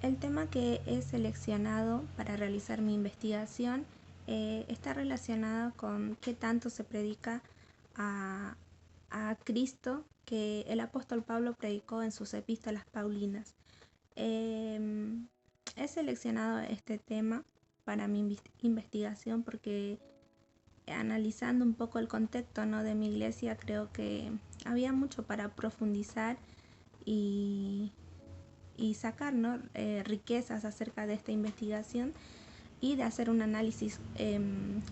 El tema que he seleccionado para realizar mi investigación está relacionado con qué tanto se predica a, a Cristo que el apóstol Pablo predicó en sus epístolas paulinas. He seleccionado este tema para mi investigación porque analizando un poco el contexto, ¿no?, de mi iglesia, creo que había mucho para profundizar y sacar, ¿no?, riquezas acerca de esta investigación y de hacer un análisis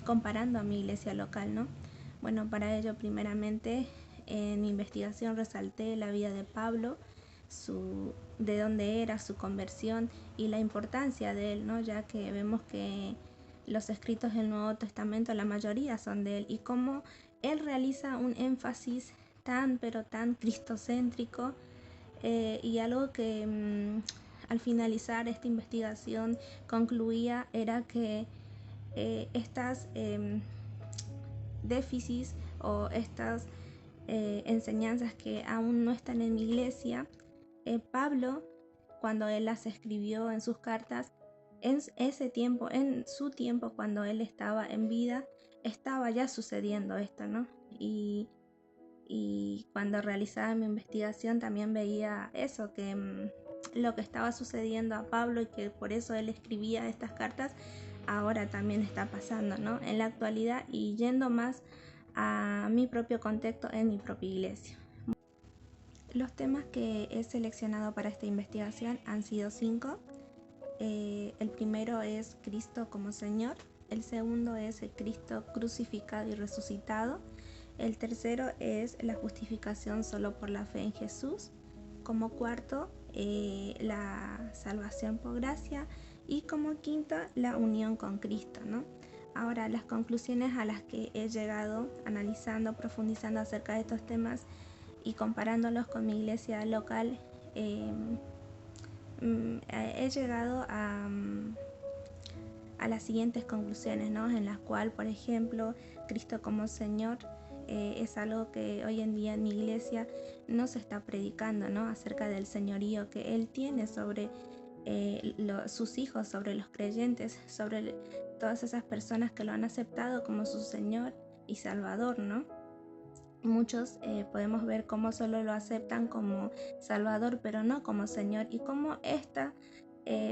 comparando a mi iglesia local, ¿no? Bueno, para ello primeramente en mi investigación resalté la vida de Pablo, de dónde era, su conversión y la importancia de él, ¿no?, ya que vemos que los escritos del Nuevo Testamento, la mayoría son de él, y cómo él realiza un énfasis tan pero tan cristocéntrico, y algo que al finalizar esta investigación concluía era que estas déficits o estas enseñanzas que aún no están en mi iglesia, Pablo, cuando él las escribió en sus cartas, en ese tiempo, en su tiempo, cuando él estaba en vida, estaba ya sucediendo esto, ¿no? Y cuando realizaba mi investigación también veía eso, que lo que estaba sucediendo a Pablo y que por eso él escribía estas cartas, ahora también está pasando, ¿no?, en la actualidad, y yendo más a mi propio contexto en mi propia iglesia. Los temas que he seleccionado para esta investigación han sido 5. El primero es Cristo como Señor. El segundo es el Cristo crucificado y resucitado. El tercero es la justificación solo por la fe en Jesús. Como cuarto, la salvación por gracia. Y como quinto, la unión con Cristo, ¿no? Ahora, las conclusiones a las que he llegado analizando, profundizando acerca de estos temas y comparándolos con mi iglesia local, he llegado a las siguientes conclusiones, ¿no?, en las cuales, por ejemplo, Cristo como Señor es algo que hoy en día en mi iglesia no se está predicando, ¿no?, acerca del señorío que Él tiene sobre sus hijos, sobre los creyentes, sobre todas esas personas que lo han aceptado como su Señor y Salvador, ¿no? Muchos podemos ver cómo solo lo aceptan como Salvador, pero no como Señor, y cómo esta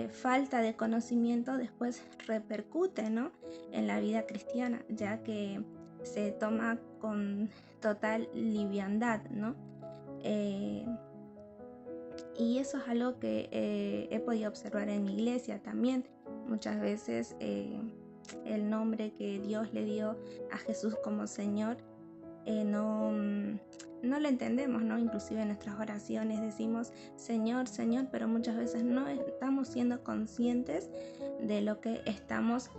falta de conocimiento después repercute, ¿no?, en la vida cristiana, ya que se toma con total liviandad, ¿no? Y eso es algo que he podido observar en mi iglesia también. Muchas veces el nombre que Dios le dio a Jesús como Señor no lo entendemos, ¿no? Inclusive en nuestras oraciones decimos Señor, Señor, pero muchas veces no estamos siendo conscientes de lo que estamos,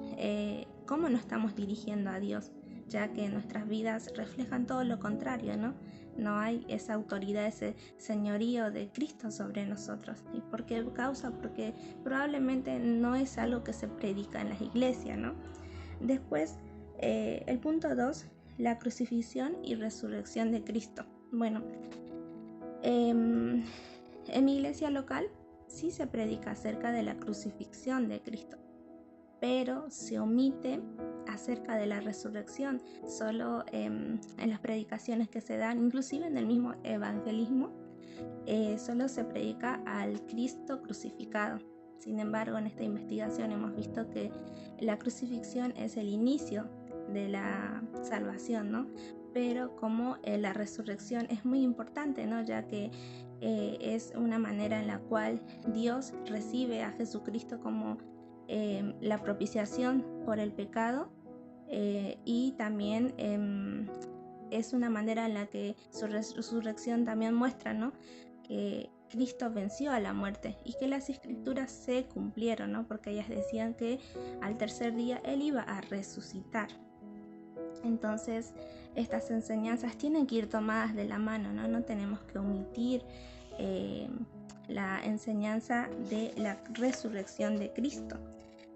cómo nos estamos dirigiendo a Dios, ya que nuestras vidas reflejan todo lo contrario, ¿no? No hay esa autoridad, ese señorío de Cristo sobre nosotros. ¿Y por qué causa? Porque probablemente no es algo que se predica en las iglesias, ¿no? Después, el punto 2, la crucifixión y resurrección de Cristo. Bueno, en mi iglesia local sí se predica acerca de la crucifixión de Cristo, pero se omite acerca de la resurrección. Solo en las predicaciones que se dan, inclusive en el mismo evangelismo, solo se predica al Cristo crucificado. Sin embargo, en esta investigación hemos visto que la crucifixión es el inicio de la salvación, ¿no? Pero como la resurrección es muy importante, ¿no?, ya que es una manera en la cual Dios recibe a Jesucristo como la propiciación por el pecado, y también es una manera en la que su resurrección también muestra, ¿no?, que Cristo venció a la muerte y que las escrituras se cumplieron, ¿no?, porque ellas decían que al tercer día Él iba a resucitar. Entonces, estas enseñanzas tienen que ir tomadas de la mano, ¿no? No tenemos que omitir la enseñanza de la resurrección de Cristo.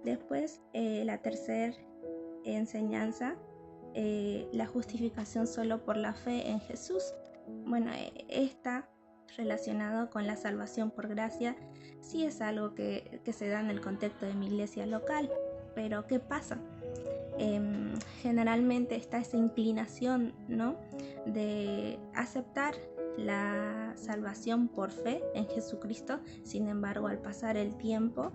Después, la tercera enseñanza, la justificación solo por la fe en Jesús. Bueno, esta relacionado con la salvación por gracia, sí es algo que se da en el contexto de mi iglesia local. Pero ¿qué pasa? Generalmente está esa inclinación, ¿no?, de aceptar la salvación por fe en Jesucristo. Sin embargo, al pasar el tiempo,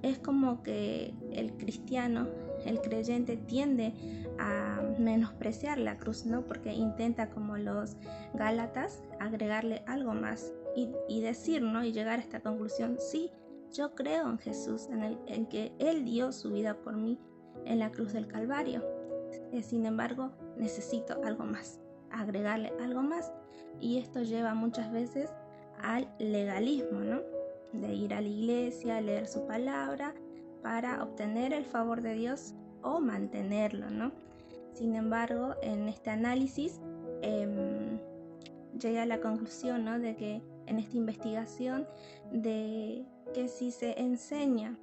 es como que el cristiano, el creyente, tiende a menospreciar la cruz, ¿no?, porque intenta, como los gálatas, agregarle algo más y decir, ¿no?, y llegar a esta conclusión: sí, yo creo en Jesús, en que Él dio su vida por mí en la cruz del Calvario. Sin embargo, necesito algo más, agregarle algo más. Y esto lleva muchas veces al legalismo, ¿no?, de ir a la iglesia, leer su palabra para obtener el favor de Dios o mantenerlo, ¿no? Sin embargo, en este análisis llegué a la conclusión, ¿no?, de que en esta investigación, de que si se enseña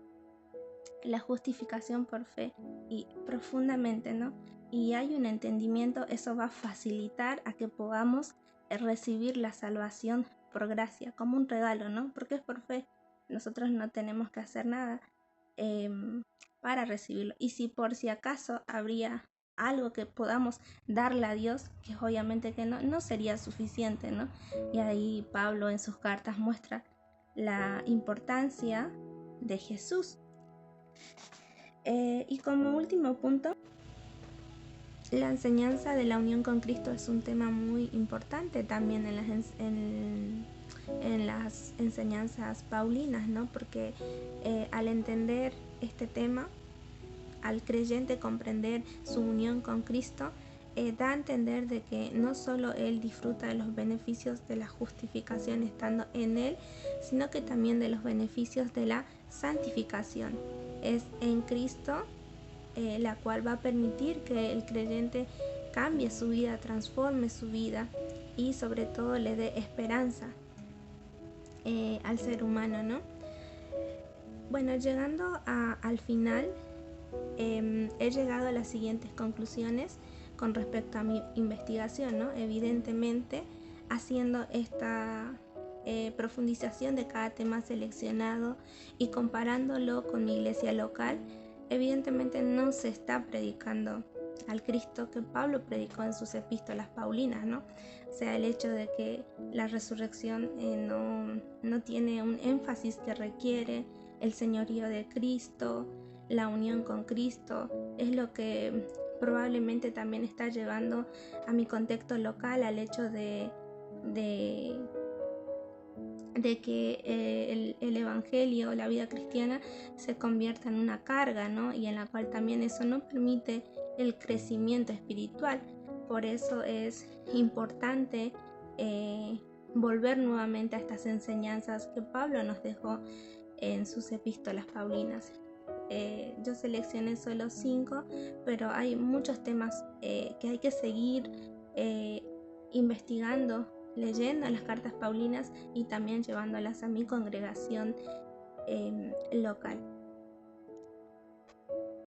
la justificación por fe y profundamente, ¿no?, y hay un entendimiento, eso va a facilitar a que podamos recibir la salvación por gracia, como un regalo, ¿no?, porque es por fe. Nosotros no tenemos que hacer nada para recibirlo. Y si por si acaso habría algo que podamos darle a Dios, que obviamente que no sería suficiente, ¿no? Y ahí Pablo en sus cartas muestra la importancia de Jesús. Y como último punto, la enseñanza de la unión con Cristo es un tema muy importante también en las enseñanzas paulinas, ¿no? Porque al entender este tema, al creyente comprender su unión con Cristo, da a entender de que no solo él disfruta de los beneficios de la justificación estando en él, sino que también de los beneficios de la santificación. Es en Cristo la cual va a permitir que el creyente cambie su vida, transforme su vida y sobre todo le dé esperanza al ser humano, ¿no? Bueno, llegando al final, he llegado a las siguientes conclusiones con respecto a mi investigación, ¿no? Evidentemente, haciendo esta profundización de cada tema seleccionado y comparándolo con mi iglesia local, evidentemente no se está predicando al Cristo que Pablo predicó en sus epístolas paulinas, ¿no? O sea, el hecho de que la resurrección no tiene un énfasis que requiere el señorío de Cristo, la unión con Cristo, es lo que probablemente también está llevando a mi contexto local al hecho de que el evangelio, la vida cristiana, se convierta en una carga, ¿no? Y en la cual también eso no permite el crecimiento espiritual. Por eso es importante volver nuevamente a estas enseñanzas que Pablo nos dejó en sus epístolas paulinas. Yo seleccioné solo 5, pero hay muchos temas que hay que seguir investigando, leyendo las cartas paulinas y también llevándolas a mi congregación local.